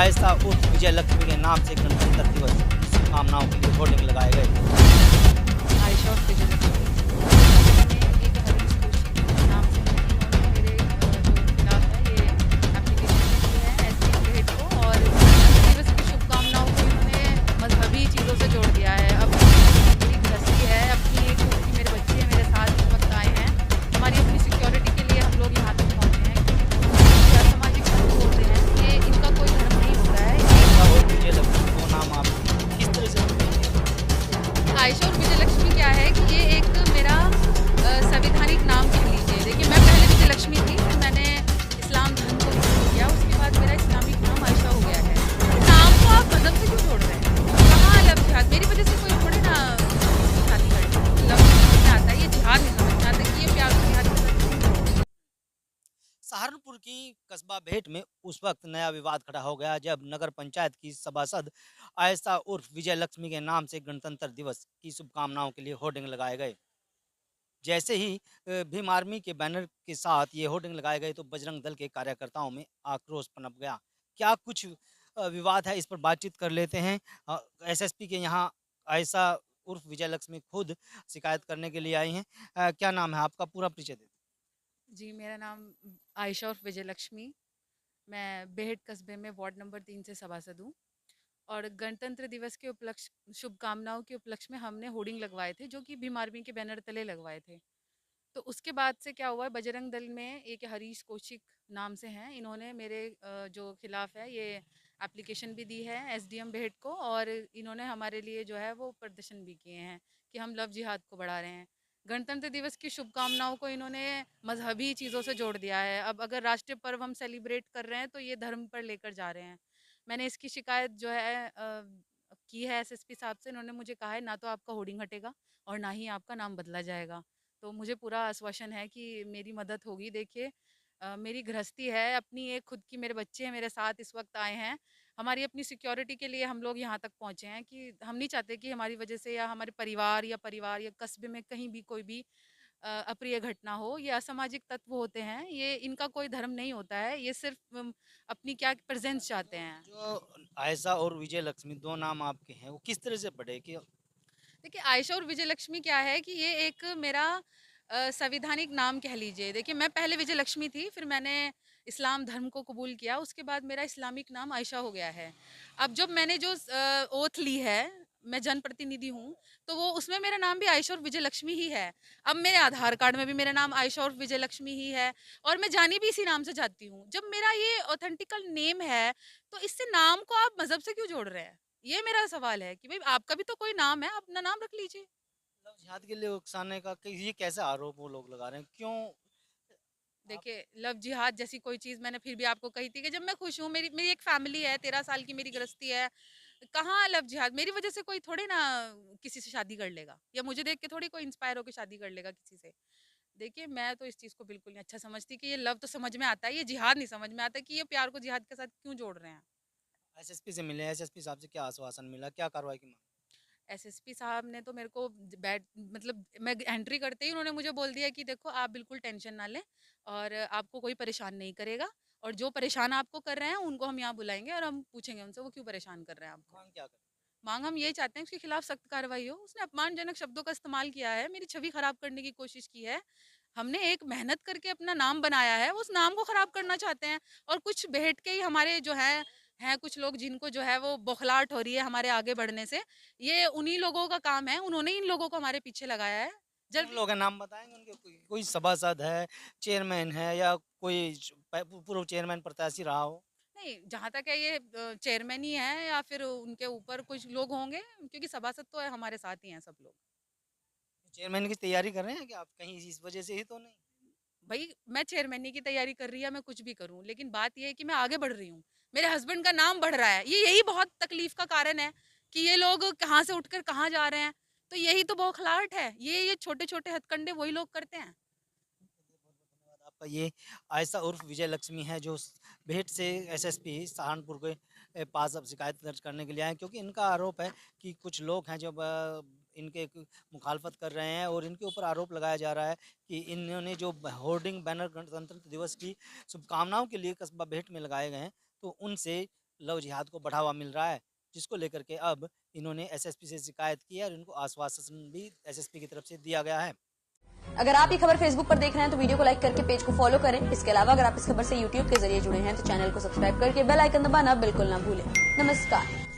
आयशा उर्फ विजय लक्ष्मी के नाम से गणतंत्र दिवस की शुभकामनाओं के लिए होर्डिंग लगाए गए। आयशा और विजयलक्ष्मी मैंने एक हरीश कोशी नाम से है, इन्होंने मेरे जो खिलाफ है ये एप्लीकेशन भी दी है एसडीएम हेड को, और दिवस की शुभकामनाओं को इन्होंने मजहबी चीज़ों से जोड़ दिया है। अब मेरी गृहस्थी है, अपनी एक खुद की मेरे बच्चे हैं मेरे साथ इस वक्त आए हैं, हमारी अपनी सिक्योरिटी के लिए हम लोग यहाँ तक पहुँचे हैं, क्योंकि असामाजिक तत्व होते हैं, ये इनका कोई धर्म नहीं होता है। आयशा और विजय लक्ष्मी दो नाम आप किस तरह से बताएंगे? आयशा और विजयलक्ष्मी क्या है कि ये एक मेरा संवैधानिक नाम कह लीजिए। देखिए, मैं पहले विजयलक्ष्मी थी, फिर मैंने इस्लाम धर्म को कबूल किया, उसके बाद मेरा इस्लामिक नाम आयशा हो गया है। नाम को आप मज़हब से क्यों जोड़ रहे हैं? कहाँ लव जिहाद? मेरी वजह से कोई थोड़े ना शादी करेगा। लव समझ में आता है, ये जिहाद नहीं समझ में आता कि ये प्यार को जिहाद के साथ। सहारनपुर की कस्बा भेंट में उस वक्त नया विवाद खड़ा हो गया जब नगर पंचायत की सभासद आयशा उर्फ विजय लक्ष्मी के नाम से गणतंत्र दिवस की शुभकामनाओं के लिए होर्डिंग लगाए गए। जैसे ही भीम आर्मी के बैनर के साथ ये होर्डिंग लगाए गए तो बजरंग दल के कार्यकर्ताओं में आक्रोश पनप गया। क्या कुछ विवाद है, इस पर बातचीत कर लेते हैं। एसएसपी के यहाँ आयशा उर्फ विजय लक्ष्मी खुद शिकायत करने के लिए आई हैं। क्या नाम है आपका, पूरा परिचय दे। जी, मेरा नाम आयशा और विजयलक्ष्मी, मैं बेहट कस्बे में वार्ड नंबर 3 से सभासद हूँ। और गणतंत्र दिवस के उपलक्ष्य शुभकामनाओं के उपलक्ष्य में हमने होर्डिंग लगवाए थे, जो कि भीम आर्मी के बैनर तले लगवाए थे। तो उसके बाद से क्या हुआ है, बजरंग दल में एक हरीश कौशिक नाम से हैं, इन्होंने मेरे जो खिलाफ है ये एप्लीकेशन भी दी है एसडीएम बेहट को, और इन्होंने हमारे लिए जो है वो प्रदर्शन भी किए हैं कि हम लव जिहाद को बढ़ा रहे हैं। गणतंत्र दिवस की शुभकामनाओं को इन्होंने मजहबी चीज़ों से जोड़ दिया है। अब अगर राष्ट्रीय पर्व हम सेलिब्रेट कर रहे हैं तो ये धर्म पर लेकर जा रहे हैं। मैंने इसकी शिकायत जो है की है एसएसपी साहब से। इन्होंने मुझे कहा है ना तो आपका होर्डिंग हटेगा और ना ही आपका नाम बदला जाएगा। तो मुझे पूरा आश्वासन है कि मेरी मदद होगी। देखिए, मेरी गृहस्थी है, अपनी एक खुद की मेरे बच्चे हैं मेरे साथ इस वक्त आए हैं, हमारी अपनी सिक्योरिटी के लिए हम लोग यहाँ तक पहुँचे हैं कि हम नहीं चाहते कि हमारी वजह से या हमारे परिवार या कस्बे में कहीं भी कोई भी अप्रिय घटना हो। ये असामाजिक तत्व होते हैं, ये इनका कोई धर्म नहीं होता है, ये सिर्फ अपनी क्या प्रेजेंस चाहते हैं। जो आयशा और विजय लक्ष्मी दो नाम आपके हैं, वो किस तरह से पढ़े कि देखिए, आयशा और विजयलक्ष्मी क्या है कि ये एक मेरा संवैधानिक नाम कह लीजिए। देखिए, मैं पहले विजयलक्ष्मी थी, फिर मैंने इस्लाम धर्म को कबूल किया, उसके बाद मेरा इस्लामिक नाम आयशा हो गया है। अब जब मैंने जो ओथ ली है, मैं जनप्रतिनिधि हूँ, तो वो उसमें मेरा नाम भी आयशा और विजयलक्ष्मी ही है। अब मेरे आधार कार्ड में भी मेरा नाम आयशा और विजयलक्ष्मी ही है, और मैं जानी भी इसी नाम से जाती हूँ। जब मेरा ये ऑथेंटिकल नेम है, तो इससे नाम को आप मज़हब से क्यों जोड़ रहे हैं? ये मेरा सवाल है कि भाई आपका भी तो कोई नाम है, अपना नाम रख लीजिए। मतलब जिहाद के लिए उकसाने का ये कैसे आरोप वो लोग लगा रहे हैं, क्यों आप? देखिए, लव जिहाद जैसी कोई चीज़ मैंने फिर भी आपको कही थी कि जब मैं खुश हूँ, मेरी मेरी एक फैमिली है, 13 साल की मेरी गृहस्थी है, कहाँ लव जिहाद? मेरी वजह से कोई थोड़े ना किसी से शादी कर लेगा, या मुझे देख के थोड़ी कोई इंस्पायर होकर शादी कर लेगा किसी से। देखिए, मैं तो इस चीज़ को बिल्कुल नहीं अच्छा समझती कि ये लव तो समझ में आता है, ये जिहाद नहीं समझ में आता कि ये प्यार को जिहाद के साथ क्यों जोड़ रहे हैं। एसएसपी से मिले, एसएसपी साहब से क्या आश्वासन मिला, क्या कार्रवाई की मांग? एसएसपी साहब ने तो मेरे को बैड मतलब मैं एंट्री करते ही उन्होंने मुझे बोल दिया कि देखो, आप बिल्कुल टेंशन ना लें, और आपको कोई परेशान नहीं करेगा, और जो परेशान आपको कर रहे हैं उनको हम यहाँ बुलाएंगे और हम पूछेंगे उनसे वो क्यों परेशान कर रहे हैं आपको। मांग क्या कर? मांग हम यही चाहते हैं उसके खिलाफ सख्त कार्रवाई हो। उसने अपमानजनक शब्दों का इस्तेमाल किया है, मेरी छवि खराब करने की कोशिश की है। हमने एक मेहनत करके अपना नाम बनाया है, उस नाम को खराब करना चाहते हैं। और कुछ बेहट के ही हमारे जो हैं कुछ लोग जिनको जो है वो बौखलाहट हो रही है हमारे आगे बढ़ने से। ये उन्हीं लोगों का काम है, उन्होंने इन लोगों को हमारे पीछे लगाया है। कौन जल्द लोग हैं, नाम बताएंगे उनके? कोई सभासद है, चेयरमैन है, या कोई पूर्व चेयरमैन प्रत्याशी रहा हो? नहीं, जहाँ तक है ये चेयरमैन ही है या फिर उनके ऊपर कुछ लोग होंगे, क्योंकि सभासद तो है हमारे साथ ही हैं सब लोग। चेयरमैन की तैयारी कर रहे हैं कि आप कहीं इस वजह से ही तो नहीं? भाई, मैं चेयरमैनी की तैयारी कर रही है, मैं कुछ भी करूं, लेकिन बात यह है कि मैं आगे बढ़ रही हूँ, मेरे हस्बैंड का नाम बढ़ रहा है। यही बहुत तकलीफ का कारण है कि ये लोग कहाँ से उठकर कहाँ जा रहे हैं। तो यही तो बौखलाहट है, ये छोटे छोटे हथकंडे वही लोग करते हैं। धन्यवाद आपका। ये आयशा उर्फ विजय लक्ष्मी है जो भेंट से एसएसपी सहारनपुर के पास अब शिकायत दर्ज करने के लिए आए, क्योंकि इनका आरोप है कि कुछ लोग हैं जो इनके मुखालफत कर रहे हैं, और इनके ऊपर आरोप लगाया जा रहा है कि इन्होंने जो होर्डिंग बैनर गणतंत्र दिवस की शुभकामनाओं के लिए कस्बा भेंट में लगाए गए हैं, तो उनसे लव जिहाद को बढ़ावा मिल रहा है, जिसको लेकर के अब इन्होंने एसएसपी से शिकायत की है और इनको आश्वासन भी एसएसपी की तरफ से दिया गया है। अगर आप ये खबर फेसबुक पर देख रहे हैं तो वीडियो को लाइक करके पेज को फॉलो करें। इसके अलावा अगर आप इस खबर से यूट्यूब के जरिए जुड़े हैं तो चैनल को सब्सक्राइब करके बेल आइकन दबाना बिल्कुल ना भूलें। नमस्कार।